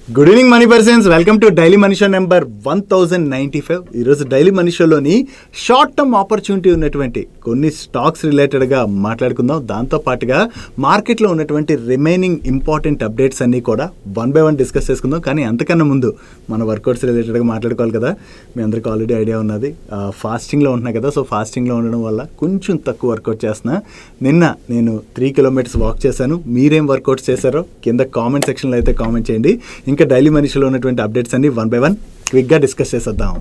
Good evening money persons, welcome to daily money show number 1095. ఈరోజు daily money షోలోని short term opportunity ఉన్నటువంటి కొన్ని stocks రిలేటెడ్గా మాట్లాడుకుందాం. దాంతోపాటుగా మార్కెట్లో ఉన్నటువంటి రిమైనింగ్ ఇంపార్టెంట్ అప్డేట్స్ అన్నీ కూడా వన్ బై వన్ డిస్కస్ చేసుకుందాం. కానీ అంతకన్నా ముందు మన వర్కౌట్స్ రిలేటెడ్గా మాట్లాడుకోవాలి కదా. మీ అందరికీ ఆల్రెడీ ఐడియా ఉన్నది, ఫాస్టింగ్లో ఉంటున్నా కదా. సో ఫాస్టింగ్లో ఉండడం వల్ల కొంచెం తక్కువ వర్కౌట్ చేస్తున్నా. నిన్న నేను 3 కిలోమీటర్స్ వాక్ చేశాను. మీరేం వర్కౌట్స్ చేశారో కింద కామెంట్ సెక్షన్లో అయితే కామెంట్ చేయండి. ఇంకా డైలీ మనీషలో ఉన్నటువంటి అప్డేట్స్ అన్ని వన్ బై వన్ క్విక్గా డిస్కస్ చేసేద్దాం.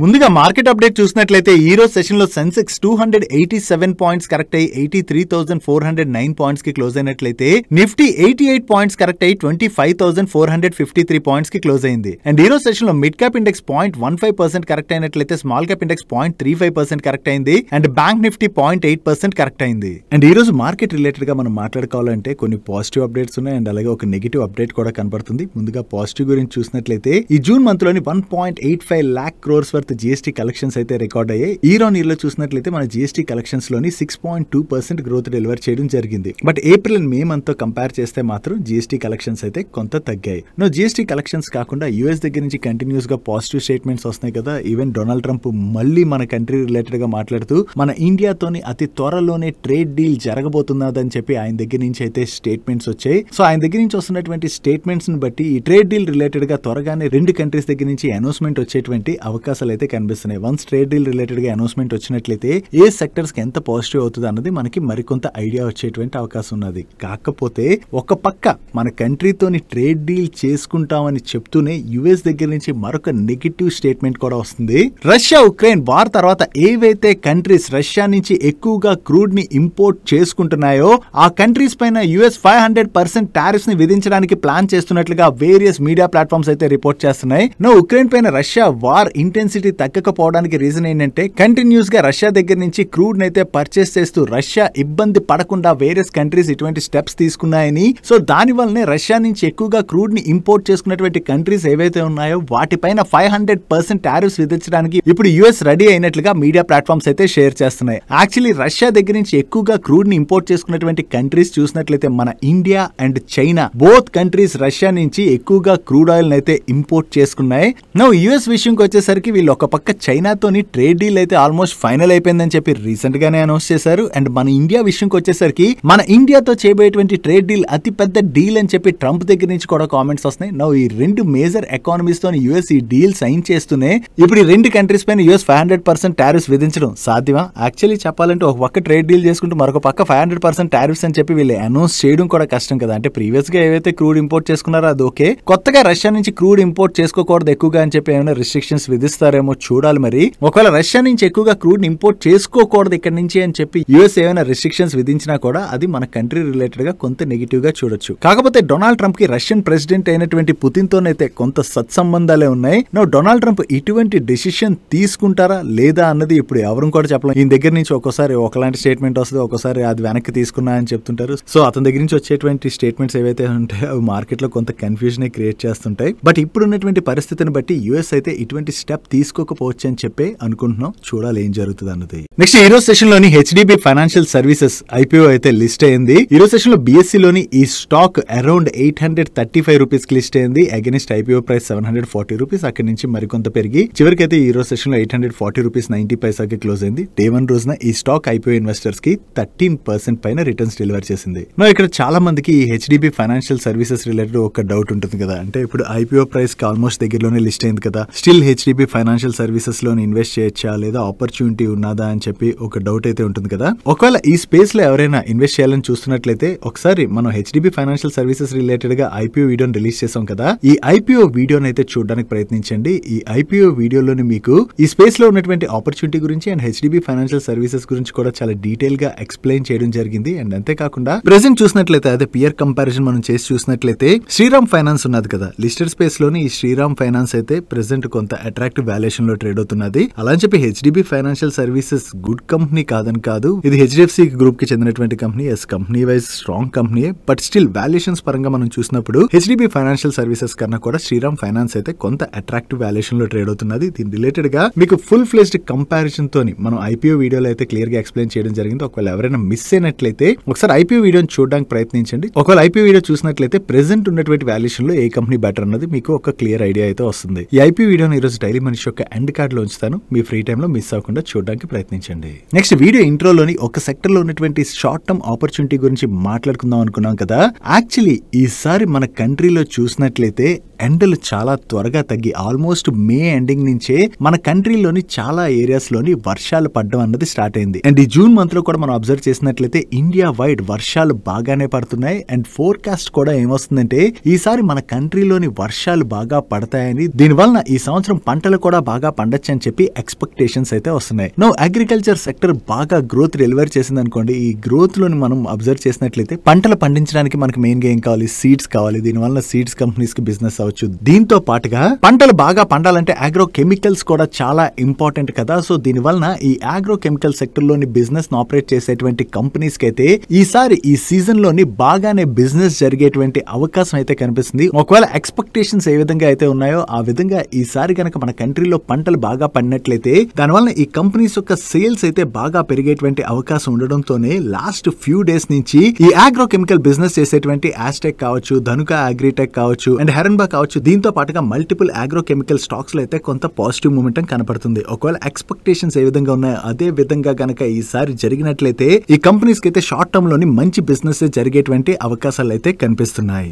ముందుగా మార్కెట్ అప్డేట్ చూసినట్లయితే ఈ రోజు సెషన్ లో సెన్సెక్స్ 287 పాయింట్స్ కరెక్ట్ అయ్యి 83,409 పాయింట్స్ కి క్లోజ్ అయినట్లయితే నిఫ్టీ 88 పాయింట్స్ కరెక్ట్ అయ్యి 25,453 పాయింట్స్ కి క్లోజ్ అయింది. అండ్ ఈ రోజు సెషన్ లో మిడ్ క్యాప్ ఇండెక్స్ 0.15% కరెక్ట్ అయినట్లయితే స్మాల్ క్యాప్ ఇండెక్స్ 0.35% కరెక్ట్ అయింది. అండ్ బ్యాంక్ నిఫ్టీ 0.8% కరెక్ట్ అయింది. అండ్ ఈ రోజు మార్కెట్ రిలేటెడ్ గా మనం మాట్లాడుకోవాలంటే కొన్ని పాజిటివ్ అప్డేట్స్ ఉన్నాయి అండ్ అలాగే ఒక నెగిటివ్ అప్డేట్ కూడా కనబడుతుంది. ముందుగా పాజిటివ్ గురించి చూసినట్లయితే ఈ జూన్ మంత్ లోని 1.85 lakh crores జిఎస్టీ కలెక్షన్స్ అయితే రికార్డ్ అయ్యాయి. ఇయర్ ఆన్ ఇయర్ లో చూసినట్లయితే మన జిఎస్టీ కలెక్షన్స్ లోని 6.2% గ్రోత్ డెలివర్ చేయడం జరిగింది. But April and May month తో కంపేర్ చేస్తే మాత్రం జిఎస్టీ కలెక్షన్స్ అయితే కొంత తగ్గాయి. నో జిఎస్టీ కలెక్షన్స్ కాకుండా యూఎస్ దగ్గర నుంచి కంటిన్యూస్ గా పాజిటివ్ స్టేట్మెంట్స్ వస్తున్నాయి కదా. ఈవెన్ డొనాల్డ్ ట్రంప్ మళ్ళీ మన కంట్రీ రిలేటెడ్ గా మాట్లాడుతూ మన ఇండియాతోని అతి త్వరలోనే ట్రేడ్ డీల్ జరగబోతున్నదని చెప్పి ఆయన దగ్గర నుంచి అయితే స్టేట్మెంట్స్ వచ్చాయి. సో ఆయన దగ్గర నుంచి వస్తున్నటువంటి స్టేట్మెంట్స్ ని బట్టి ఈ ట్రేడ్ డీల్ రిలేటెడ్ గా త్వరగానే 2 కంట్రీస్ దగ్గర నుంచి అనౌన్స్మెంట్ వచ్చేటువంటి అవకాశాలు అయితే కనిపిస్తున్నాయి. వన్స్ ట్రేడ్ డీల్ రిలేటెడ్ గా అనౌన్స్మెంట్ వచ్చినట్లయితే ఏ సెక్టర్స్ కి ఎంత పాజిటివ్ అవుతుంది అన్నది మనకి మరికొంత ఐడియా వచ్చేటువంటి అవకాశం ఉన్నది. కాకపోతే ఒక పక్క మన కంట్రీతోని ట్రేడ్ డీల్ చేసుకుంటామని చెప్తూనే యుఎస్ దగ్గర నుంచి మరొక నెగిటివ్ స్టేట్మెంట్ కూడా వస్తుంది. రష్యా ఉక్రెయిన్ వార్ తర్వాత ఏవైతే కంట్రీస్ రష్యా నుంచి ఎక్కువగా క్రూడ్ ని ఇంపోర్ట్ చేసుకుంటున్నాయో ఆ కంట్రీస్ పైన యుఎస్ 500% టారిఫ్స్ ని విధించడానికి ప్లాన్ చేస్తున్నట్లుగా వేరియస్ మీడియా ప్లాట్ఫామ్స్ అయితే రిపోర్ట్ చేస్తున్నాయి. ఉక్రెయిన్ పైన రష్యా వార్ ఇంటెన్సిటీ తగ్గకపోవడానికి రీజన్ ఏంటంటే కంటిన్యూస్ గా రష్యా దగ్గర నుంచి క్రూడ్ అయితే పర్చేస్ చేస్తూ రష్యా ఇబ్బంది పడకుండా వేరియస్ కంట్రీస్ ఇటువంటి స్టెప్స్ తీసుకున్నాయని. సో దాని వల్లనే రష్యా నుంచి ఎక్కువగా క్రూడ్ ని ఇంపోర్ట్ చేసుకున్నటువంటి కంట్రీస్ ఏవైతే ఉన్నాయో వాటిపైన 500% టారిఫ్స్ విధించడానికి ఇప్పుడు యుఎస్ రెడీ అయినట్లుగా మీడియా ప్లాట్ఫామ్స్ అయితే షేర్ చేస్తున్నాయి. యాక్చువల్లీ రష్యా దగ్గర నుంచి ఎక్కువగా క్రూడ్ ని ఇంపోర్ట్ చేసుకున్నటువంటి కంట్రీస్ చూసినట్లయితే మన India and China both countries Russia నుంచి ఎక్కువగా క్రూడ్ ఆయిల్ అయితే ఇంపోర్ట్ చేసుకున్నాయి. నౌ యుఎస్ విషయంకి వచ్చేసరికి వీళ్ళు ఒక పక్క చైనాతోని ట్రేడ్ డీల్ అయితే ఆల్మోస్ట్ ఫైనల్ అయిపోయిందని చెప్పి రీసెంట్ గానే అనౌన్స్ చేశారు. అండ్ మన ఇండియా విషయంకి వచ్చేసరికి మన ఇండియాతో చేయబోయేటువంటి ట్రేడ్ డీల్ అతి పెద్ద డీల్ అని చెప్పి ట్రంప్ దగ్గర నుంచి కూడా కామెంట్స్ వస్తున్నాయి. నౌ ఈ 2 మేజర్ ఎకానమీస్ తో యుఎస్ ఈ డీల్ సైన్ చేస్తూనే ఇప్పుడు ఈ 2 కంట్రీస్ పైన యుఎస్ 500% టారిఫ్స్ విధించడం సాధ్యమా? యాక్చువల్లీ చెప్పాలంటే ఒక పక్క ట్రేడ్ డీల్ చేసుకుంటూ మరొక పక్క 500% టారిఫ్స్ అని చెప్పి వీళ్ళు అనౌన్స్ చేయడం కూడా కష్టం కదా. అంటే ప్రీవియస్ గా ఏవైతే క్రూడ్ ఇంపోర్ట్ చేసుకున్నారో అది ఓకే, కొత్తగా రష్యా నుంచి క్రూడ్ ఇంపోర్ట్ చేసుకోకూడదు ఎక్కువగా అని చెప్పి ఏమైనా రిస్ట్రిక్షన్స్ విధిస్తారేమో చూడాలి. మరి ఒకవేళ రష్యా నుంచి ఎక్కువగా క్రూడ్ ఇంపోర్ట్ చేసుకోకూడదు ఇక్కడ నుంచి అని చెప్పి యుఎస్ ఏమైనా రిస్ట్రిక్షన్స్ విధించినా కూడా అది మన కంట్రీ రిలేటెడ్ గా కొంత నెగిటివ్ గా చూడొచ్చు. కాకపోతే డొనాల్డ్ ట్రంప్ కి రష్యన్ ప్రెసిడెంట్ అయినటువంటి పుతిన్ తోనైతే కొంత సత్సంబంధాలే ఉన్నాయి. డొనాల్డ్ ట్రంప్ ఇటువంటి డెసిషన్ తీసుకుంటారా లేదా అన్నది ఇప్పుడు ఎవరు కూడా చెప్పలేం. ఈయన దగ్గర నుంచి ఒక్కోసారి ఒకలాంటి స్టేట్మెంట్ వస్తుంది, ఒక్కోసారి అది వెనక్కి తీసుకున్నా అని చెప్తుంటారు. సో అతని దగ్గర నుంచి వచ్చేటువంటి స్టేట్మెంట్స్ ఏవైతే ఉంటాయో అవి మార్కెట్ లో కొంత కన్ఫ్యూజన్ క్రియేట్ చేస్తుంటాయి. బట్ ఇప్పుడు ఉన్నటువంటి పరిస్థితిని బట్టి యుఎస్ అయితే ఇటువంటి స్టెప్ తీసుకోకపోవచ్చు అని చెప్పి అనుకుంటున్నాం. చూడాలి ఏం జరుగుతుంది అన్నది. నెక్స్ట్ ఈ రోజు సెషన్ లోని హెచ్డిబి ఫైనాన్షియల్ సర్వీసెస్ ఐపీఓ అయితే లిస్ట్ అయింది. ఈ రోజు సెషన్ లో బిఎస్సి లోని ఈ స్టాక్ అరౌండ్ 835 రూపీస్ కి లిస్ట్ అయింది. Against IPO price 740 rupees. అక్కడి నుంచి మరికొంత పెరిగి చివరికి ఈ రోజు సెషన్ లో 840 రూపీస్ 90 పైసాకి క్లోజ్ అయింది. డే 1 రోజున ఈ స్టాక్ ఐపీఓ ఇన్వెస్టర్స్ కి 13% పైన రిటర్న్స్ డెలివర్ చేసింది. ఇక్కడ చాలా మందికి ఈ హెచ్డిబి ఫైనాన్షియల్ సర్వీసెస్ రిలేటెడ్ ఒక డౌట్ ఉంటుంది కదా. అంటే ఇప్పుడు ఐపీఓ ప్రైస్ కి ఆల్మోస్ట్ దగ్గరలోనే లిస్ట్ అయింది కదా, స్టిల్ హెచ్డిబి ఫైనాన్షియల్ సర్వీసెస్ లోని ఇన్వెస్ట్ చేయొచ్చా లేదా ఆపర్చునిటీ ఉన్నదా అని చెప్పి ఒక డౌట్ అయితే ఉంటుంది కదా. ఒకవేళ ఈ స్పేస్ లో ఎవరైనా ఇన్వెస్ట్ చేయాలని చూస్తున్నట్లయితే ఒకసారి మనం హెచ్డిబి ఫైనాన్షియల్ సర్వీసెస్ రిలేటెడ్ గా ఐపీఓ వీడియోని రిలీజ్ చేసాం కదా. ఈ ఐపీఓ వీడియోని అయితే చూడడానికి ప్రయత్నించండి. ఈ ఐపీఓ వీడియోలోని మీకు ఈ స్పేస్ లో ఉన్నటువంటి ఆపర్చునిటీ గురించి అండ్ హెచ్డిబి ఫైనాన్షియల్ సర్వీసెస్ గురించి కూడా చాలా డీటెయిల్ గా ఎక్స్ప్లెయిన్ చేయడం జరిగింది. అండ్ అంతేకాకుండా ప్రెసెంట్ చూసినట్లయితే అదే పియర్ కంపారిజన్ మనం చేసి చూసినట్లయితే శ్రీరామ్ ఫైనాన్స్ ఉన్నది కదా, లిస్టెడ్ స్పేస్ లోని ఈ శ్రీరామ్ ఫైనాన్స్ అయితే ప్రెసెంట్ కొంత అట్రాక్టివ్ వాల్యుయేషన్ వాల్యుయేషన్ లో ట్రేడ్ అవుతున్నది. అలా అని చెప్పి HDB financial services good company కాదని కాదు, ఇది హెచ్డిఎఫ్సి గ్రూప్ కి చెందినటువంటి company. Company wise strong company, but still valuations పరంగా మనం చూసినప్పుడు హెచ్డిబి ఫైనాన్షియల్ సర్వీసెస్ కన్నా కూడా శ్రీరామ్ ఫైనాన్స్ అయితే కొంత అట్రాక్టివ్ వాల్యుయేషన్ లో ట్రేడ్ అవుతున్నది. దీని రిలేటెడ్ గా మీకు ఫుల్ ఫ్లెజ్డ్ కంపారిజన్ తోని మనం ఐపీఓ వీడియోలో అయితే క్లియర్ గా ఎక్స్ప్లెయిన్ చేయడం జరిగింది. ఒకవేళ ఎవరైనా మిస్ అయినట్లయితే ఒకసారి ఐపీఓ వీడియోని చూడడానికి ప్రయత్నించండి. ఒకవేళ ఐపీఓ వీడియో చూసినట్లయితే ప్రెసెంట్ ఉన్నటువంటి వాల్యుయేషన్ లో ఏ కంపెనీ బెటర్ అన్నది మీకు ఒక క్లియర్ ఐడియా అయితే వస్తుంది. ఈ ఐపీఓ వీడియోని ఈ రోజు డైలీ మనిషి యొక్క ఎండ్ కార్డ్ లో ఉంచుతాను. మీ ఫ్రీ టైమ్ లో మిస్ అవ్వకుండా చూడడానికి ప్రయత్నించండి. నెక్స్ట్ వీడియో ఇంట్రోలోని ఒక సెక్టర్ లో ఉన్నటువంటి షార్ట్ టర్మ్ ఆపర్చునిటీ గురించి మాట్లాడుకుందాం అనుకున్నాం కదా. యాక్చువల్లీ ఈసారి మన కంట్రీలో చూసినట్లయితే ఎండలు చాలా త్వరగా తగ్గి ఆల్మోస్ట్ మే ఎండింగ్ నుంచే మన కంట్రీలోని చాలా ఏరియాస్ లోని వర్షాలు పడడం అన్నది స్టార్ట్ అయింది. అండ్ ఈ జూన్ మంత్ లో కూడా మనం అబ్జర్వ్ చేసినట్లయితే ఇండియా వైడ్ వర్షాలు బాగానే పడుతున్నాయి. అండ్ ఫోర్కాస్ట్ కూడా ఏమొస్తుందంటే ఈసారి మన కంట్రీలోని వర్షాలు బాగా పడతాయని, దీనివల్ల ఈ సంవత్సరం పంటలు కూడా బాగా పండొచ్చు అని చెప్పి ఎక్స్పెక్టేషన్స్ అయితే వస్తున్నాయి. నో అగ్రికల్చర్ సెక్టర్ బాగా గ్రోత్ డెలివర్ చేసింది అనుకోండి. ఈ గ్రోత్ లోని మనం అబ్జర్వ్ చేసినట్లయితే పంటలు పండించడానికి మనకి మెయిన్ గా ఏం కావాలి, సీడ్స్ కావాలి. దీనివల్ల సీడ్స్ కంపెనీస్ కి బిజినెస్ అవ్వచ్చు. దీంతో పాటుగా పంటలు బాగా పండాలంటే ఆగ్రో కెమికల్స్ కూడా చాలా ఇంపార్టెంట్ కదా. సో దీనివల్ల ఈ ఆగ్రో కెమికల్ సెక్టర్ లోని బిజినెస్ ఆపరేట్ చేసేటువంటి కంపెనీస్ కి అయితే ఈసారి ఈ సీజన్ లోని బాగానే బిజినెస్ జరిగేటువంటి అవకాశం అయితే కనిపిస్తుంది. ఒకవేళ ఎక్స్పెక్టేషన్స్ ఏ విధంగా అయితే ఉన్నాయో ఆ విధంగా ఈసారి కనుక మన కంట్రీలో పంటలు బాగా పండినట్లయితే దానివల్ల ఈ కంపెనీస్ యొక్క సేల్స్ అయితే బాగా పెరిగేటువంటి అవకాశం ఉండడంతోనే లాస్ట్ ఫ్యూ డేస్ నుంచి ఈ ఆగ్రో కెమికల్ బిజినెస్ చేసేటువంటి ఆస్టెక్ కావచ్చు, ధనుక అగ్రిటెక్ కావచ్చు అండ్ హెరన్బా కావచ్చు, దీంతో పాటుగా మల్టిపుల్ ఆగ్రో కెమికల్ స్టాక్స్ లో అయితే కొంత పాజిటివ్ మూమెంటం కనపడుతుంది. ఒకవేళ ఎక్స్పెక్టేషన్స్ ఏ విధంగా ఉన్నాయో అదే విధంగా గనక ఈసారి జరిగినట్లయితే ఈ కంపెనీస్ కి అయితే షార్ట్ టర్మ్ లోని మంచి బిజినెస్ జరిగేటువంటి అవకాశాలు అయితే కనిపిస్తున్నాయి.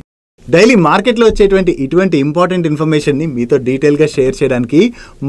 డైలీ మార్కెట్లో వచ్చేటువంటి ఇటువంటి ఇంపార్టెంట్ ఇన్ఫర్మేషన్ ని మీతో డీటెయిల్ గా షేర్ చేయడానికి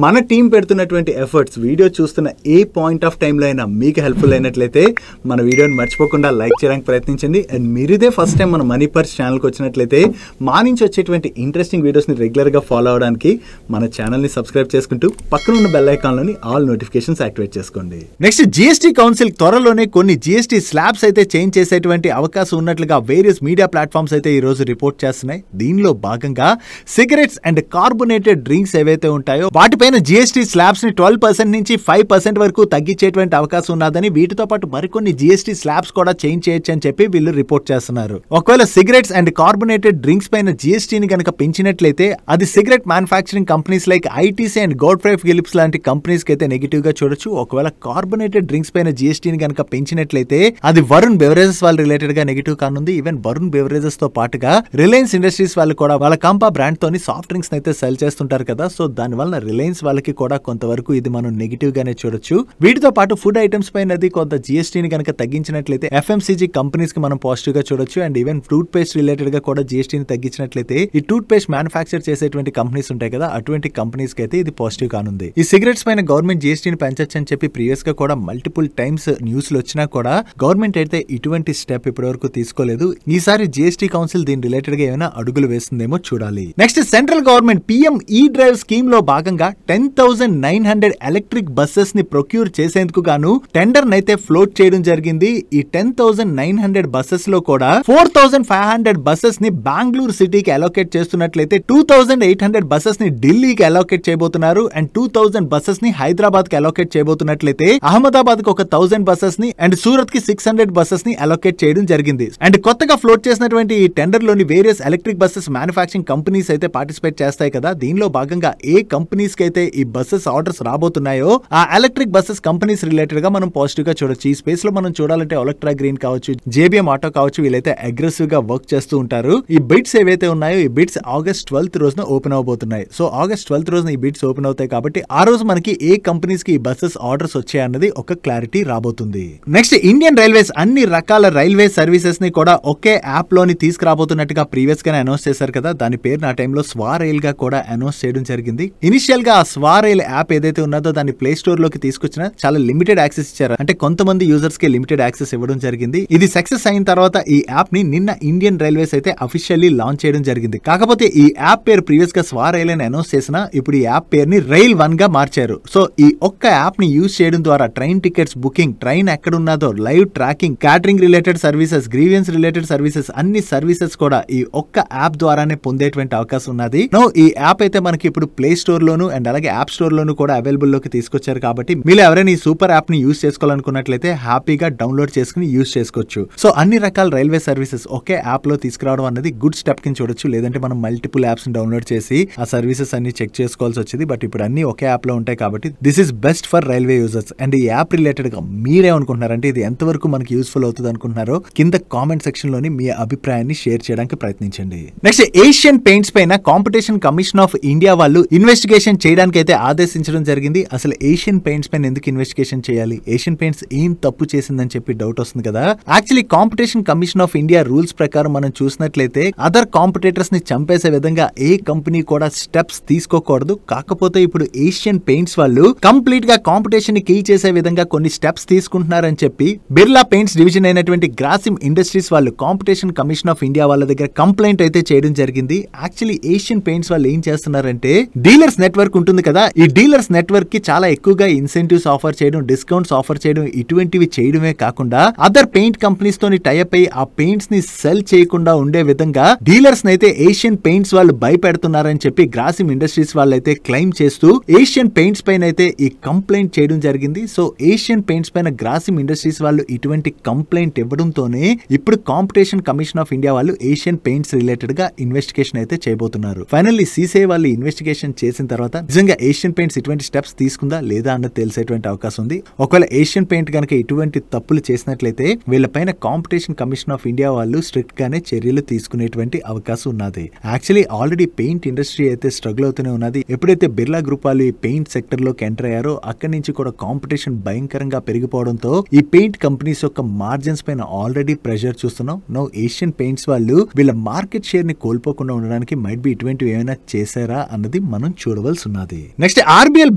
మన టీం పెడుతున్నటువంటి ఎఫర్ట్స్ వీడియో చూస్తున్న ఏ పాయింట్ ఆఫ్ టైంలో అయినా మీకు హెల్ప్ఫుల్ అయినట్లయితే మన వీడియోని మర్చిపోకుండా లైక్ చేయడానికి ప్రయత్నించండి. అండ్ మీరిదే ఫస్ట్ టైం మన మనీ పర్స్ ఛానల్కి వచ్చినట్లయితే మా నుంచి వచ్చేటువంటి ఇంట్రెస్టింగ్ వీడియోస్ని రెగ్యులర్గా ఫాలో అవడానికి మన ఛానల్ని సబ్స్క్రైబ్ చేసుకుంటూ పక్కన ఉన్న బెల్ ఐకాన్లోని ఆల్ నోటిఫికేషన్స్ యాక్టివేట్ చేసుకోండి. నెక్స్ట్ జీఎస్టీ కౌన్సిల్ త్వరలోనే కొన్ని జీఎస్టీ స్లాబ్స్ అయితే చేంజ్ చేసేటువంటి అవకాశం ఉన్నట్లుగా వేరియస్ మీడియా ప్లాట్ఫామ్స్ అయితే ఈ రోజు రిపోర్ట్ చేస్తున్నాయి. దీనిలో భాగంగా సిగరెట్స్ అండ్ కార్బొనేటెడ్ డ్రింక్స్ ఏవైతే ఉంటాయో వాటిపైన జీఎస్టీ స్లాబ్స్ ని 12% నుంచి 5% వరకు తగ్గించేటువంటి అవకాశం ఉన్నదని, వీటితో పాటు మరికొన్ని జీఎస్టీ స్లాబ్స్ కూడా చేంజ్ చేయొచ్చు అని చెప్పి వీళ్ళు రిపోర్ట్ చేస్తున్నారు. ఒకవేళ సిగరెట్స్ అండ్ కార్బొనేటెడ్ డ్రింక్స్ పైన జీఎస్టీని కనుక పెంచినట్లయితే అది cigarette manufacturing companies like ITC and Godfrey Phillips లాంటి కంపెనీస్ కి అయితే నెగిటివ్ గా చూడొచ్చు. ఒకవేళ కార్బొనేటెడ్ డ్రింక్స్ పైన జీఎస్టీని కనుక పెంచినట్లయితే అది వరుణ్ బెవరేజెస్ వాళ్ళ రిలేటెడ్ గా నెగిటివ్ కానుంది. ఈవెన్ వరుణ్ బెవరేజెస్ తో పాటుగా రిలయన్స్ ఇండస్ట్రీస్ వాళ్ళు కూడా వాళ్ళ కంపా బ్రాండ్ తోని సాఫ్ట్ డ్రింక్స్ అయితే సెల్ చేస్తుంటారు కదా. సో దాని వల్ల రిలయన్స్ వాళ్ళకి కూడా కొంతవరకు ఇది మనం నెగిటివ్ గానే చూడొచ్చు. వీటితో పాటు ఫుడ్ ఐటమ్స్ పైన కొంత జీఎస్టీని కనుక తగ్గించినట్లయితే ఎఫ్ఎంసీజీ కంపెనీస్ కి మనం పాజిటివ్ గా చూడొచ్చు. And even toothpaste related గా కూడా జీఎస్టీని తగ్గించినట్లయితే ఈ టూత్ పేస్ట్ మ్యానుఫ్యాక్చర్ చేసేటువంటి కంపెనీస్ ఉంటాయి కదా, అటువంటి కంపెనీస్ కి అయితే ఇది పాజిటివ్ కానుంది. ఈ సిగరెట్స్ పైన గవర్నమెంట్ జీఎస్టీని పెంచొచ్చు అని చెప్పి ప్రీవియస్ గా కూడా మల్టిపుల్ టైమ్స్ న్యూస్ లో వచ్చినా కూడా గవర్నమెంట్ అయితే ఇటువంటి స్టెప్ ఇప్పటి వరకు తీసుకోలేదు. ఈసారి జీఎస్టీ కౌన్సిల్ దీని రిలేటెడ్ గా ఏమైనా అడుగులు వేస్తుందేమో చూడాలి. నెక్స్ట్ సెంట్రల్ గవర్నమెంట్ పిఎం ఈ డ్రైవ్ స్కీమ్ లో భాగంగా 10,900 ఎలక్ట్రిక్ బస్సెస్ ని ప్రొక్యూర్ చేసేందుకు గాను టెండర్ నైతే ఫ్లోట్ చేయడం జరిగింది. ఈ 10,900 బస్సెస్ లో కూడా 4,500 బస్సెస్ ని బెంగళూరు సిటీకి అలోకేట్ చేస్తున్నట్లయితే 2,800 బస్సెస్ ని ఢిల్లీకి అలోకేట్ చేయబోతున్నారు. అండ్ 2,000 బస్సెస్ ని హైదరాబాద్ కి అలోకేట్ చేయబోతున్నట్లయితే అహ్మదాబాద్ కి ఒక 1,000 బస్సెస్ ని అండ్ సూరత్ కి 600 బస్సెస్ ని అలోకేట్ చేయడం జరిగింది. అండ్ కొత్తగా ఫ్లోట్ చేసినటువంటి ఈ టెండర్ లోని various electric buses manufacturing companies అయితే పార్టిసిపేట్ చేస్తాయి కదా. దీనిలో భాగంగా ఏ కంపెనీస్ కి అయితే ఈ బస్సెస్ ఆర్డర్స్ రాబోతున్నాయో ఆ ఎలక్ట్రిక్ బస్సెస్ కంపెనీస్ రిలేటెడ్ గా మనం పాజిటివ్ గా చూడొచ్చు. ఈ స్పేస్ లో మనం చూడాలంటే ఎలక్ట్రా గ్రీన్ కావచ్చు, జేబీఎం ఆటో కావచ్చు, వీళ్ళైతే అగ్రెసివ్ గా వర్క్ చేస్తూ ఉంటారు. ఈ బిడ్స్ ఏవైతే ఉన్నాయో ఈ బిడ్స్ ఆగస్ట్ 12th రోజున ఓపెన్ అవబోతున్నాయి. సో ఆగస్ట్ 12th రోజున ఈ బిడ్స్ ఓపెన్ అవుతాయి కాబట్టి ఆ రోజు మనకి ఏ కంపెనీస్ కి ఈ బస్సెస్ ఆర్డర్స్ వచ్చాయన్నది ఒక క్లారిటీ రాబోతుంది. నెక్స్ట్ ఇండియన్ రైల్వేస్ అన్ని రకాల రైల్వే సర్వీసెస్ ని కూడా ఒకే యాప్ లోని తీసుకురాబోతున్నట్టుగా ప్రీవియస్ గానే అనౌన్స్ చేశారు కదా. దాని పేరు ఆ టైంలో స్వారైల్ గా కూడా అనౌన్స్ చేయడం జరిగింది. ఇనిషియల్ గా ఆ స్వారైల్ యాప్ ఏదైతే ఉన్నదో దాన్ని ప్లే స్టోర్ లోకి తీసుకొచ్చిన చాలా లిమిటెడ్ యాక్సెస్ ఇచ్చారు. అంటే కొంతమంది యూజర్స్ కి లిమిటెడ్ యాక్సెస్ ఇవ్వడం జరిగింది. ఇది సక్సెస్ అయిన తర్వాత ఈ యాప్ ని నిన్న ఇండియన్ రైల్వేస్ అయితే అఫీషియల్లీ లాంచ్ చేయడం జరిగింది. కాకపోతే ఈ యాప్ పేరు ప్రీవియస్ గా స్వారైల్ అని అనౌన్స్ చేసిన ఇప్పుడు ఈ యాప్ పేరుని రైల్ 1 గా మార్చారు. సో ఈ ఒక్క యాప్ ని యూజ్ చేయడం ద్వారా ట్రైన్ టికెట్స్ బుకింగ్, ట్రైన్ ఎక్కడున్నదో live tracking, catering related services, grievance related services, అన్ని సర్వీసెస్ కూడా ఈ ఒక్క యాప్ ద్వారానే పొందేటువంటి అవకాశం ఉన్నది. ఈ యాప్ అయితే మనకి ఇప్పుడు ప్లే స్టోర్ లోను అండ్ అలాగే యాప్ స్టోర్ లోను కూడా అవైలబుల్ లోకి తీసుకొచ్చారు. కాబట్టి మీరు ఎవరైనా ఈ సూపర్ యాప్ ని యూస్ చేసుకోవాలనుకున్నట్లయితే హ్యాపీగా డౌన్లోడ్ చేసుకుని యూస్ చేసుకోవచ్చు. సో అన్ని రకాల రైల్వే సర్వీసెస్ ఒకే యాప్ లో తీసుకురావడం అనేది గుడ్ స్టెప్ కింద చూడొచ్చు. లేదంటే మనం మల్టిపుల్ యాప్స్ ని డౌన్లోడ్ చేసి ఆ సర్వీసెస్ అన్ని చెక్ చేసుకోవాల్సి వచ్చేది. బట్ ఇప్పుడు అన్ని ఒకే యాప్ లో ఉంటాయి కాబట్టి this is best for railway users. And ఈ యాప్ రిలేటెడ్ గా మీరేమనుకుంటున్నారంటే ఇది ఎంతవరకు మనకి యూస్ఫుల్ అవుతుంది అనుకుంటున్నారో కింద కామెంట్ సెక్షన్ లోని మీ అభిప్రాయాన్ని షేర్ చేయడానికి ప్రయత్నించండి. నెక్స్ట్ ఏషియన్ పెయింట్స్ పైన కాంపిటీషన్ కమిషన్ ఆఫ్ ఇండియా వాళ్ళు ఇన్వెస్టిగేషన్ చేయడానికి అయితే ఆదేశించడం జరిగింది. అసలు ఏషియన్ పెయింట్స్ పైన ఎందుకు ఇన్వెస్టిగేషన్ చేయాలి, ఏషియన్ పెయింట్స్ ఏం తప్పు చేసిందని చెప్పి డౌట్ వస్తుంది కదా. Actually competition commission of India rules ప్రకారం మనం చూసినట్లయితే అదర్ కాంపిటేటర్స్ ని చంపేసే విధంగా ఏ కంపెనీ కూడా స్టెప్స్ తీసుకోకూడదు. కాకపోతే ఇప్పుడు ఏషియన్ పెయింట్స్ వాళ్ళు కంప్లీట్ గా కాంపిటీషన్ ని కిల్ చేసే విధంగా కొన్ని స్టెప్స్ తీసుకుంటున్నారని చెప్పి బిర్లా పెయింట్స్ డివిజన్ అయినటువంటి గ్రాసిమ్ ఇండస్ట్రీస్ వాళ్ళు కాంపిటీషన్ కమిషన్ ఆఫ్ ఇండియా వాళ్ళ దగ్గర కంప్లైంట్ అయితే చేయడం జరిగింది. యాక్చువల్లీ ఏషియన్ పెయింట్స్ వాళ్ళు ఏం చేస్తున్నారంటే డీలర్స్ నెట్వర్క్ ఉంటుంది కదా, ఈ డీలర్స్ నెట్వర్క్ కి చాలా ఎక్కువగా ఇన్సెంటివ్స్ ఆఫర్ చేయడం, డిస్కౌంట్స్ ఆఫర్ చేయడం, ఇటువంటివి చేయడమే కాకుండా అదర్ పెయింట్ కంపెనీస్ తోని టైఅప్ అయ్యి ఆ పెయింట్స్ ని సెల్ చేయకుండా ఉండే విధంగా డీలర్స్ అయితే ఏషియన్ పెయింట్స్ వాళ్ళు భయపెడుతున్నారని చెప్పి గ్రాసిమ్ ఇండస్ట్రీస్ వాళ్ళు అయితే క్లెయిమ్ చేస్తూ ఏషియన్ పెయింట్స్ పైన అయితే ఈ కంప్లైంట్ చేయడం జరిగింది. సో ఏషియన్ పెయింట్స్ పైన గ్రాసిమ్ ఇండస్ట్రీస్ వాళ్ళు ఇటువంటి కంప్లైంట్ ఇవ్వడంతోనే ఇప్పుడు కాంపిటీషన్ కమిషన్ ఆఫ్ ఇండియా వాళ్ళు ఏషియన్ పెయింట్స్ రిలేటెడ్ గా ఇన్వెస్టిగేషన్ అయితే చేయబోతున్నారు. ఫైనల్లీ సీసీఐ వాళ్ళు ఇన్వెస్టిగేషన్ చేసిన తర్వాత నిజంగా ఏషియన్ పెయింట్స్ ఇటువంటి స్టెప్స్ తీసుకుందా లేదా అన్నది తెలిసేటువంటి అవకాశం ఉంది. ఒకవేళ ఏషియన్ పెయింట్ కనుక ఇటువంటి తప్పులు చేసినట్లయితే వీళ్ళపైన కాంపిటీషన్ కమిషన్ ఆఫ్ ఇండియా వాళ్ళు స్ట్రిక్ట్ గానే చర్యలు తీసుకునేటువంటి అవకాశం ఉన్నది. యాక్చువల్లీ ఆల్రెడీ పెయింట్ ఇండస్ట్రీ అయితే స్ట్రగుల్ అవుతూనే ఉన్నది. ఎప్పుడైతే బిర్లా గ్రూప్ వాళ్ళు ఈ పెయింట్ సెక్టర్ లోకి ఎంటర్ అయ్యారో అక్కడి నుంచి కూడా కాంపిటీషన్ భయంకరంగా పెరిగిపోవడంతో ఈ పెయింట్ కంపెనీస్ యొక్క మార్జిన్స్ పైన ఆల్రెడీ ప్రెషర్ చూస్తున్నాం. నౌ ఏషియన్ పెయింట్స్ వాళ్ళు వీళ్ళ మార్కెట్ షేర్ ని కోల్పోకుండా ఉండడానికి మైట్ బి ఇటువంటివి ఏమైనా చేశారా అన్నది మనం చూడవలసి ఉన్నది. నెక్స్ట్ ఆర్బిఎల్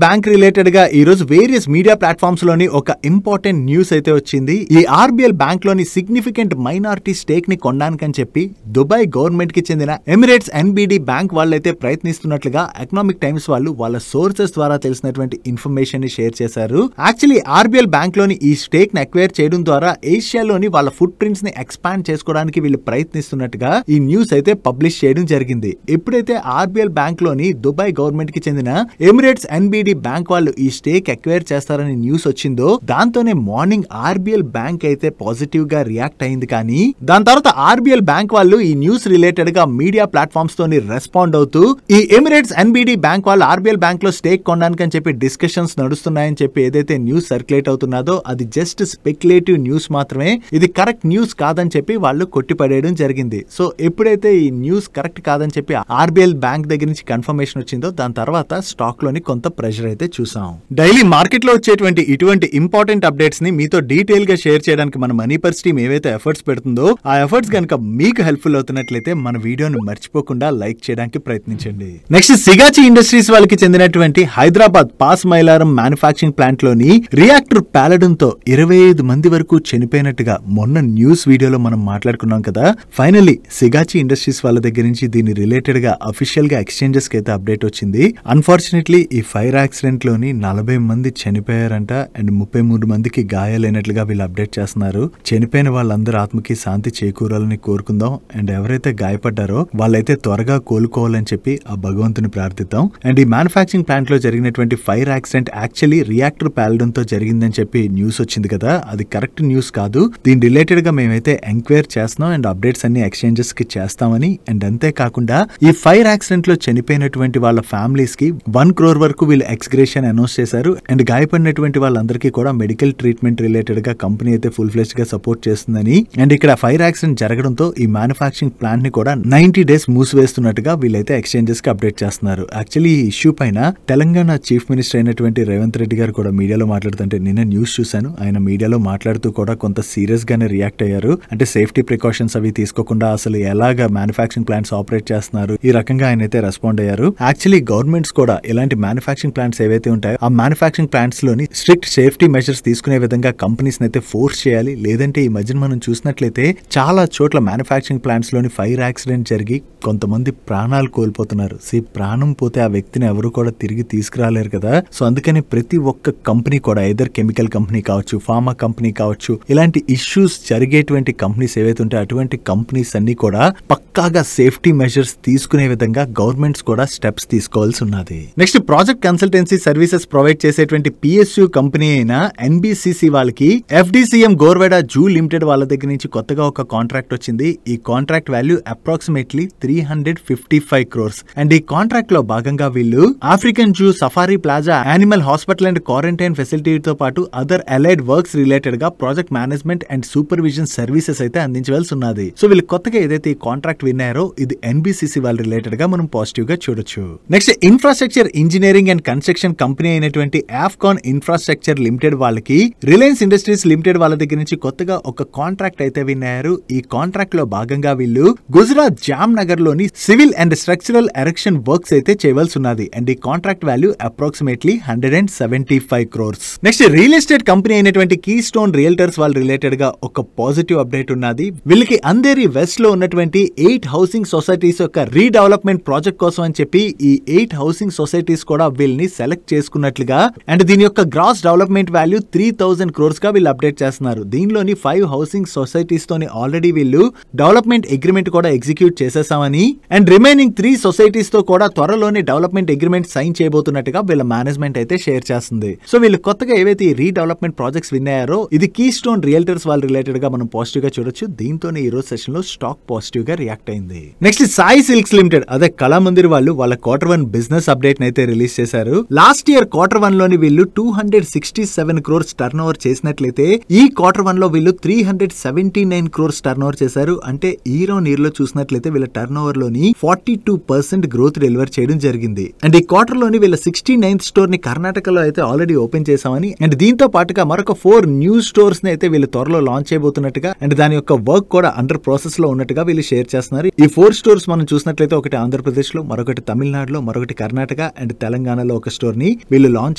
బ్యాంక్ రిలేటెడ్ గా ఈ రోజు వేరియస్ మీడియా ప్లాట్ఫామ్స్ లోని ఒక ఇంపార్టెంట్ న్యూస్ అయితే వచ్చింది. ఈ ఆర్బిఎల్ బ్యాంక్ లోని సిగ్నిఫికెంట్ మైనారిటీ స్టేక్ ని కొనడానికని చెప్పి దుబాయ్ గవర్నమెంట్ కి చెందిన ఎమిరేట్స్ ఎన్బిడి బ్యాంక్ వాళ్ళైతే ప్రయత్నిస్తున్నట్లుగా ఎకనామిక్ టైమ్స్ వాళ్ళు వాళ్ళ సోర్సెస్ ద్వారా తెలిసినటువంటి ఇన్ఫర్మేషన్ ని షేర్ చేశారు. యాక్చువల్లీ ఆర్బిఎల్ బ్యాంక్ లోని ఈ స్టేక్ ని అక్వైర్ చేయడం ద్వారా ఏషియాలోని వాళ్ళ ఫుట్ ప్రింట్స్ ని ఎక్స్పాండ్ చేసుకోవడానికి వీళ్ళు ప్రయత్నిస్తున్నట్టుగా ఈ న్యూస్ అయితే పబ్లిష్ చేయడం జరిగింది. ఎప్పుడైతే ఆర్బిఎల్ బ్యాంక్ లోని దుబాయ్ గవర్నమెంట్ కి చెందిన ఎమిరేట్స్ ఎన్బిడి బ్యాంక్ వాళ్ళు ఈ స్టేక్ అక్వైర్ చేస్తారని న్యూస్ వచ్చిందో దాంతోనే మార్నింగ్ ఆర్బిఎల్ బ్యాంక్ అయితే పాజిటివ్ గా రియాక్ట్ అయింది. కానీ దాని తర్వాత ఆర్బిఎల్ బ్యాంక్ వాళ్ళు ఈ న్యూస్ రిలేటెడ్ గా మీడియా ప్లాట్ఫామ్స్ తోని రెస్పాండ్ అవుతూ ఈ ఎమిరేట్స్ ఎన్బిడి బ్యాంక్ వాళ్ళు ఆర్బిఎల్ బ్యాంక్ లో స్టేక్ కొనడానికి అని చెప్పి డిస్కషన్స్ నడుస్తున్నాయని చెప్పి ఏదైతే న్యూస్ సర్క్యులేట్ అవుతున్నదో అది జస్ట్ స్పెక్యులేటివ్ న్యూస్ మాత్రమే, ఇది కరెక్ట్ న్యూస్ కాదని చెప్పి వాళ్ళు కొట్టిపడేయడం జరిగింది. సో ఎప్పుడైతే ఈ న్యూస్ కరెక్ట్ కాదని చెప్పి ఆర్బిఎల్ బ్యాంక్ దగ్గర నుంచి కన్ఫర్మేషన్ వచ్చిందో దాని తర్వాత స్టాక్ లోని కొంత ప్రెషర్ అయితే చూసాం. డైలీ మార్కెట్ లో వచ్చేటువంటి ఇటువంటి ఇంపార్టెంట్ అప్డేట్స్ ని మీతో డీటెయిల్ గా షేర్ చేయడానికి మన మనీ పర్స్ టీమ్ ఏవైతే ఎఫర్ట్స్ పెడుతుందో ఆ ఎఫర్ట్స్ కనుక మీకు హెల్ప్ఫుల్ అవుతున్నట్లయితే మన వీడియోను మర్చిపోకుండా లైక్ చేయడానికి ప్రయత్నించండి. నెక్స్ట్ సిగాచి ఇండస్ట్రీస్ వాళ్ళకి చెందినటువంటి Hyderabad Pashamylaram manufacturing plant లోని రియాక్టర్ పేలడం తో 25 మంది వరకు చనిపోయినట్టుగా మొన్న న్యూస్ వీడియోలో మనం మాట్లాడుకున్నాం కదా. ఫైనల్లీ సిగాచి ఇండస్ట్రీస్ వాళ్ళ దగ్గర నుంచి దీని రిలేటెడ్ గా అఫీషియల్ గా ఎక్స్చేంజెస్ కి అయితే అప్డేట్ వచ్చింది. అన్ఫార్చునేట్లీ ఈ ఫైర్ యాక్సిడెంట్ లోని 40 మంది చనిపోయారంట అండ్ 33 మందికి గాయాలైనట్లుగా వీళ్ళు అప్డేట్ చేస్తున్నారు. చనిపోయిన వాళ్ళందరూ ఆత్మకి శాంతి చేకూరాలని కోరుకుందాం అండ్ ఎవరైతే గాయపడ్డారో వాళ్ళైతే త్వరగా కోలుకోవాలని చెప్పి ఆ భగవంతుని ప్రార్థిద్దాం. అండ్ ఈ మ్యానుఫాక్చరింగ్ ప్లాంట్ లో జరిగినటువంటి ఫైర్ యాక్సిడెంట్ యాక్చువల్లీ రియాక్టర్ పేలడంతో జరిగిందని చెప్పి న్యూస్ వచ్చింది కదా, అది కరెక్ట్ న్యూస్ కాదు. దీని రిలేటెడ్ గా మేమైతే ఎంక్వైరీ చేస్తున్నాం అండ్ అప్డేట్స్ అన్ని ఎక్స్చేంజెస్ కి చేస్తామని అండ్ అంతేకాకుండా ఈ ఫైర్ యాక్సిడెంట్ లో చనిపోయినటువంటి వాళ్ళ ఫ్యామిలీస్ కి 1 crore వరకు వీళ్ళు ఎక్స్గ్రేషన్ అనౌన్స్ చేశారు అండ్ గాయపడినటువంటి వాళ్ళందరికీ కూడా మెడికల్ ట్రీట్మెంట్ రిలేటెడ్ గా కంపెనీ అయితే ఫుల్ ఫ్లెజ్ గా సపోర్ట్ చేస్తుందని అండ్ ఇక్కడ ఫైర్ యాక్సిడెంట్ జరగడంతో ఈ మ్యానుఫాక్చరింగ్ ప్లాంట్ ని కూడా 90 days మూసివేస్తున్నట్టుగా వీళ్ళైతే ఎక్స్చేంజెస్ కి అప్డేట్ చేస్తున్నారు. యాక్చువల్లీ ఈ ఇష్యూ పైన తెలంగాణ చీఫ్ మినిస్టర్ అయినటువంటి రేవంత్ రెడ్డి గారు కూడా మీడియాలో మాట్లాడుతుంటే నిన్న న్యూస్ చూశాను. ఆయన మీడియాలో మాట్లాడుతూ కూడా కొంత సీరియస్ గానే రియాక్ట్ అయ్యారు. అంటే సేఫ్టీ ప్రికాషన్స్ అవి తీసుకోకుండా అసలు ఎలాగా మ్యానుఫాక్చరింగ్ ప్లాంట్స్ ఆపరేట్ చేస్తున్నారు ఈ రకంగా ఆయన అయితే రెస్పాండ్ అయ్యారు. యాక్చువల్లీ గవర్నమెంట్స్ కూడా ఇలాంటి మ్యానుఫాక్చరింగ్ ప్లాంట్స్ ఏవైతే ఉంటాయో ఆ మ్యానుఫాక్చరింగ్ ప్లాంట్స్ లోని స్ట్రిక్ట్ సేఫ్టీ మెజర్స్ తీసుకునే విధంగా కంపెనీస్ అయితే ఫోర్స్ చేయాలి. లేదంటే ఈ మధ్యన మనం చూసినట్లయితే చాలా చోట్ల మ్యానుఫాక్చరింగ్ ప్లాంట్స్ లోని ఫైర్ యాక్సిడెంట్ జరిగి కొంతమంది ప్రాణాలు కోల్పోతున్నారు. ప్రాణం పోతే ఆ వ్యక్తిని ఎవరు కూడా తిరిగి తీసుకురాలేరు కదా. సో అందుకని ప్రతి ఒక్క కంపెనీ కూడా ఐదర్ కెమికల్ కంపెనీ కావచ్చు, ఫార్మా కంపెనీ కావచ్చు, ఇలాంటి ఇష్యూస్ జరిగేటువంటి కంపెనీస్ ఏవైతే ఉంటాయో అటువంటి కంపెనీస్ అన్ని కూడా కూడా పక్కాగా సేఫ్టీ మెజర్స్ తీసుకునే విధంగా గవర్నమెంట్స్ కూడా స్టెప్స్ తీసుకోవాల్సి ఉన్నది. Next project consultancy services provide చేసేటువంటి PSU కంపెనీ అయిన NBCC వాళ్ళకి FDCM గోర్వేడా జూ లిమిటెడ్ వాళ్ళ దగ్గర నుంచి కొత్తగా ఒక కాంట్రాక్ట్ వచ్చింది. ఈ contract value approximately 355 crores and ఈ కాంట్రాక్ట్ లో భాగంగా వీళ్ళు African zoo, safari plaza, animal hospital and quarantine ఫెసిలిటీతో పాటు అదర్ అలైడ్ వర్క్స్ రిలేటెడ్ గా project management and supervision services అయితే అందించవలసి ఉన్నది. సో వీళ్ళు కొత్తగా ఏదైతే ఈ కాంట్రాక్ట్ విన్నారో ఇది NBCC వాళ్ళ రిలేటెడ్ గా మనం పాజిటివ్ గా చూడొచ్చు. Next infrastructure engineering and construction company అయినటువంటి ఆఫ్కాన్ ఇన్ఫ్రాస్ట్రక్చర్ లిమిటెడ్ వాళ్ళకి రిలయన్స్ ఇండస్ట్రీస్ లిమిటెడ్ వాళ్ళ దగ్గర నుంచి కొత్తగా ఒక కాంట్రాక్ట్ అయితే విన్నారు. ఈ కాంట్రాక్ట్ లో భాగంగా వీళ్ళు గుజరాత్ జామ్ నగర్ లోని civil and structural erection works అయితే చేయవలసి ఉన్నది అండ్ ఈ contract value approximately 175 crores. Next real estate company అయినటువంటి కీ స్టోన్ రియల్టర్స్ వాళ్ళ రిలేటెడ్ గా ఒక పాజిటివ్ అప్డేట్ ఉన్నది. వీళ్ళకి అంధేరి వెస్ట్ లో ఉన్నటువంటి 8 హౌసింగ్ సొసైటీస్ యొక్క రీడెవలప్మెంట్ ప్రాజెక్ట్ కోసం అని చెప్పి ఈ 8 హౌసింగ్ సొసైటీస్ కూడా వీళ్ళని సెలెక్ట్ చేసుకున్నట్లుగా అండ్ దీని యొక్క గ్రాస్ డెవలప్మెంట్ వాల్యూ 3000 crores గా వీళ్ళు అప్డేట్ చేస్తున్నారు. దీనిలోని 5 హౌసింగ్ సొసైటీస్ తోని ఆల్రెడీ వీళ్ళు డెవలప్మెంట్ అగ్రిమెంట్ కూడా ఎగ్జిక్యూట్ చేసేసామని అండ్ రిమైనింగ్ 3 సొసైటీస్ తో కూడా త్వరలోనే డెవలప్మెంట్ అగ్రిమెంట్ సైన్ చేయబోతున్నట్టుగా వీళ్ళ మేనేజ్మెంట్ అయితే షేర్ చేస్తుంది. సో వీళ్ళు కొత్తగా ఏవైతే ఈ రీడెవలప్మెంట్ ప్రాజెక్ట్స్ విన్నారో ఇది కీ స్టోన్ రియల్టర్స్ వాళ్ళ రిలేటెడ్ గా మనం పాజిటివ్ గా చూడొచ్చు. దీంతోనే ఈ రోజు సెషన్ లో స్టాక్ పాజిటివ్ గా రియాక్ట్ అయింది. నెక్స్ట్ సాయి సిల్క్స్ లిమిటెడ్ అదే కళామందిర్ వాళ్ళు వాళ్ళ Q1 బిజినెస్ అప్డేట్ అయితే రిలీజ్ చేశారు. లాస్ట్ ఇయర్ Q1 లోని వీళ్ళు 267 crores టర్న్ ఓవర్ చేసినట్లయితే ఈ Q1 లో వీళ్ళు 379 crores టర్న్ ఓవర్ చేశారు. అంటే ఇయర్ ఆన్ ఇయర్ లో చూసినట్లయితే వీళ్ళ టర్న్ ఓవర్ లోని 42% గ్రోత్ డెలివర్ చేయడం జరిగింది. అండ్ ఈ క్వార్టర్ లోని వీళ్ళ 69th స్టోర్ ని కర్ణాటకలో అయితే ఆల్రెడీ ఓపెన్ చేసామని అండ్ దీంతో పాటుగా మరొక 4 న్యూ స్టోర్స్ ని అయితే వీళ్ళు త్వరలో లాంచ్ చేయబోతున్నట్టుగా అండ్ దాని యొక్క వర్క్ కూడా అండర్ ప్రాసెస్ లో ఉన్నట్టుగా వీళ్ళు షేర్ చేస్తున్నారు. ఈ 4 స్టోర్స్ మనం చూసినట్లయితే ఒకటి ఆంధ్రప్రదేశ్ లో, మరొకటి తమిళనాడులో, మరొకటి కర్ణాటక అండ్ తెలంగాణలో ఒక స్టోర్ ని వీళ్ళు లాంచ్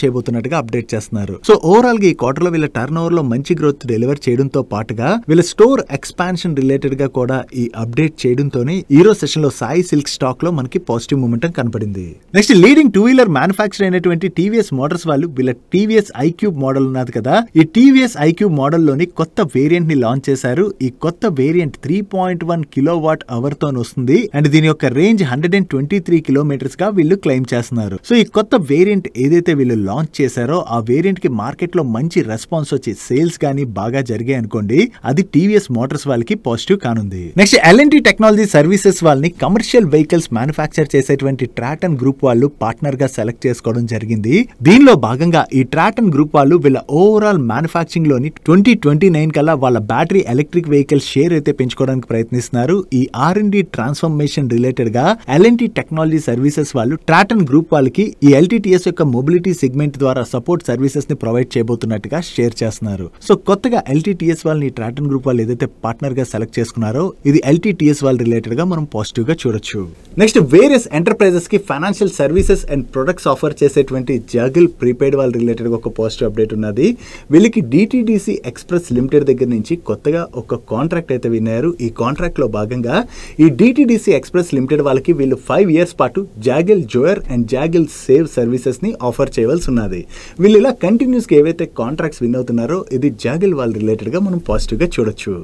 చేయబోతున్నట్టుగా అప్డేట్ చేస్తున్నారు. సో ఓవరాల్ గా ఈ క్వార్టర్ లో వీళ్ళ టర్న్ ఓవర్ లో మంచి గ్రోత్ డెలివర్ చేయడంతో పాటుగా వీళ్ళ స్టోర్ ఎక్స్పాన్షన్ రిలేటెడ్ గా కూడా ఈ అప్డేట్ చేయడంతోనే ఈ రోజు సెషన్ లో సాయి సిల్క్ స్టాక్ లో మనకి పాజిటివ్ మూమెంటం కనపడింది. నెక్స్ట్ లీడింగ్ 2-wheeler మ్యానుఫ్యాక్చర్ అయినటువంటి TVS మోటార్స్ వాళ్ళు వీళ్ళ TVS iQube మోడల్ ఉన్నది కదా, ఈ TVS iQube మోడల్ లోని కొత్త వేరియంట్ ని లాంచ్ చేశారు. ఈ కొత్త వేరియంట్ 3.1 kWh తో వస్తుంది అండ్ దీని యొక్క రేంజ్ 123 kilometers గా వీళ్ళు క్లెయిమ్ చేస్తున్నారు. సో ఈ కొత్త వేరియంట్ ఏదైతే వీళ్ళు లాంచ్ చేశారో ఆ వేరియంట్ కి మార్కెట్ లో మంచి రెస్పాన్స్ వచ్చి సేల్స్ గానీ బాగా జరిగాయి అనుకోండి, అది TVS మోటార్స్ వాళ్ళకి పాజిటివ్ కానుంది. నెక్స్ట్ L&T టెక్నాలజీ సర్వీసెస్ వాళ్ళని కమర్షియల్ వెహికల్స్ మ్యానుఫ్యాక్చర్ చేసేటువంటి ట్రాటన్ గ్రూప్ వాళ్ళు పార్ట్నర్ గా సెలెక్ట్ చేసుకోవడం జరిగింది. దీనిలో భాగంగా ఈ ట్రాటన్ గ్రూప్ వాళ్ళు వీళ్ళ ఓవరాల్ మ్యానుఫ్యాక్చరింగ్ లోని 2029 కల్లా వాళ్ళ బ్యాటరీ ఎలక్ట్రిక్ వెహికల్ షేర్ అయితే పెంచుకోవడానికి ప్రయత్నిస్తున్నారు. ఈ R&D ట్రాన్స్ఫర్మేషన్ రిలేటెడ్ గా L&T టెక్నాలజీ సర్వీసెస్ వాళ్ళు ట్రాటన్ గ్రూప్ వాళ్ళకి ఈ LTTS యొక్క మొబిలిటీ సెగ్మెంట్ ద్వారా సపోర్ట్ సర్వీసెస్ ని ప్రొవైడ్ చేయబోతున్నట్టుగా షేర్ చేస్తున్నారు. సో కొత్తగా LTTS వాళ్ళని ట్రాటన్ గ్రూప్ వాళ్ళు ఏదైతే పార్ట్నర్ గా సెలెక్ట్ చేసుకున్నారో ఇది LTTS వాళ్ళ రిలేటెడ్ గా మనం పాజిటివ్ గా చూడొచ్చు. నెక్స్ట్ వేరియస్ ఎంటర్ప్రైజెస్ కి financial services and products offer చేసేటువంటి జాగిల్ ప్రీపెయిడ్ వాళ్ళ రిలేటెడ్ ఒక పాజిటివ్ అప్డేట్ ఉన్నది. వీళ్ళకి DTDC ఎక్స్ప్రెస్ లిమిటెడ్ దగ్గర నుంచి కొత్తగా ఒక కాంట్రాక్ట్ అయితే విన్నారు. ఈ కాంట్రాక్ట్ లో భాగంగా ఈ DTDC ఎక్స్ప్రెస్ లిమిటెడ్ వాళ్ళకి వీళ్ళు 5 years పాటు జాగిల్ జోయర్ అండ్ జాగిల్ సేవ్ సర్వీసెస్ ని ఆఫర్ చేయవలసి ఉన్నది. వీళ్ళు ఇలా కంటిన్యూస్ గా ఏవైతే కాంట్రాక్ట్స్ విన్ అవుతున్నారో ఇది జాగిల్ వాళ్ళ రిలేటెడ్ గా మనం పాజిటివ్ గా చూడొచ్చు.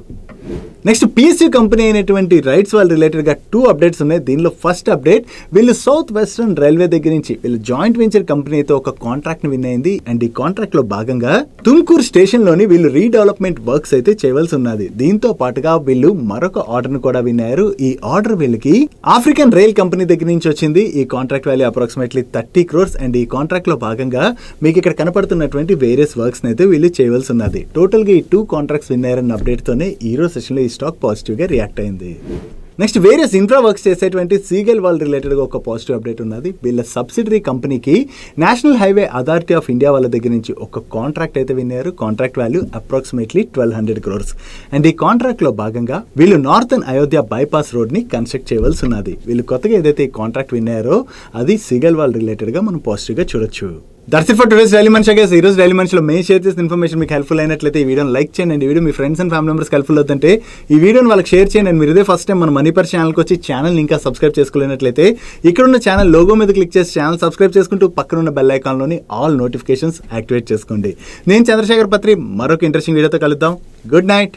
నెక్స్ట్ PSU కంపెనీ అయినటువంటి రైట్స్ వాళ్ళ రిలేటెడ్ గా 2 అప్డేట్స్ ఉన్నాయి. దీనిలో ఫస్ట్ అప్డేట్ వీళ్ళు సౌత్ వెస్టర్న్ రైల్వే దగ్గర నుంచి వీళ్ళు జాయింట్ వెంచర్ కంపెనీ అయితే ఒక కాంట్రాక్ట్ ని విన్ అయింది అండ్ ఈ కాంట్రాక్ట్ లో భాగంగా తుమ్కూర్ స్టేషన్ లోని వీళ్ళు రీడెవలప్మెంట్ వర్క్స్ అయితే చేయవలసి ఉన్నది. దీంతో పాటుగా వీళ్ళు మరొక ఆర్డర్ ని కూడా విన్నారు. ఈ ఆర్డర్ వీళ్ళకి ఆఫ్రికన్ రైల్ కంపెనీ దగ్గర నుంచి వచ్చింది. ఈ contract value approximately 30 crores and ఈ కాంట్రాక్ట్ లో భాగంగా మీకు ఇక్కడ కనపడుతున్నటువంటి వేరియస్ వర్క్స్ అయితే వీళ్ళు చేయవలసి ఉన్నది. టోటల్ గా ఈ 2 కాంట్రాక్ట్స్ విన్ అయ్యారన్న అప్డేట్ తోనే ఈ రోజు సెషన్ లో ఈ స్టాక్ పాజిటివ్ గా రియాక్ట్ అయింది. నెక్స్ట్ వేరియస్ ఇన్ఫ్రా వర్క్స్ చేసేటువంటి సీగల్ వాళ్ళ రిలేటెడ్ గా ఒక పాజిటివ్ అప్డేట్ ఉన్నది. వీళ్ళ సబ్సిడరీ కంపెనీకి national highway authority of India వాళ్ళ దగ్గర నుంచి ఒక కాంట్రాక్ట్ అయితే విన్నారు. Contract value approximately 1200 crores and ఈ కాంట్రాక్ట్ లో భాగంగా వీళ్ళు నార్థన్ అయోధ్య బైపాస్ రోడ్ ని కన్స్ట్రక్ట్ చేయవలసి ఉన్నది. వీళ్ళు కొత్తగా ఏదైతే ఈ కాంట్రాక్ట్ విన్నారో అది సీగల్ వాళ్ళ రిలేటెడ్ గా మనం పాజిటివ్ గా చూడొచ్చు. That's it for today's daily మనిషి. ఈ రోజు డైలీ మనిషిలో మేము షేర్ చేసిన ఇన్ఫర్మేషన్ మీకు హెల్ప్ఫుల్ అయినట్లయితే ఈ వీడియోని లైక్ చేయండి అండ్ ఈ video me friends and family members helpful అవుతుంటే ఈ వీడియోని వాళ్ళకి షేర్ చేయండి అండ్ మీరు ఇదే ఫస్ట్ టైం మన మనీపర్ ఛానల్కి వచ్చి ఛానల్ ఇంకా సబ్స్క్రైబ్ చేసుకోలేనట్లయితే ఇక్కడ ఉన్న ఛానల్ లోగో మీద క్లిక్ చేసి ఛానల్ సబ్స్క్రైబ్ చేసుకుంటూ పక్కన ఉన్న బెల్ ఐకాన్లోని ఆల్ నోటిఫికేషన్స్ యాక్టివేట్ చేసుకోండి. నేను చంద్రశేఖర్ పత్రి మరొక ఇంట్రెస్టింగ్ వీడియోతో కలుద్దాం. Good night.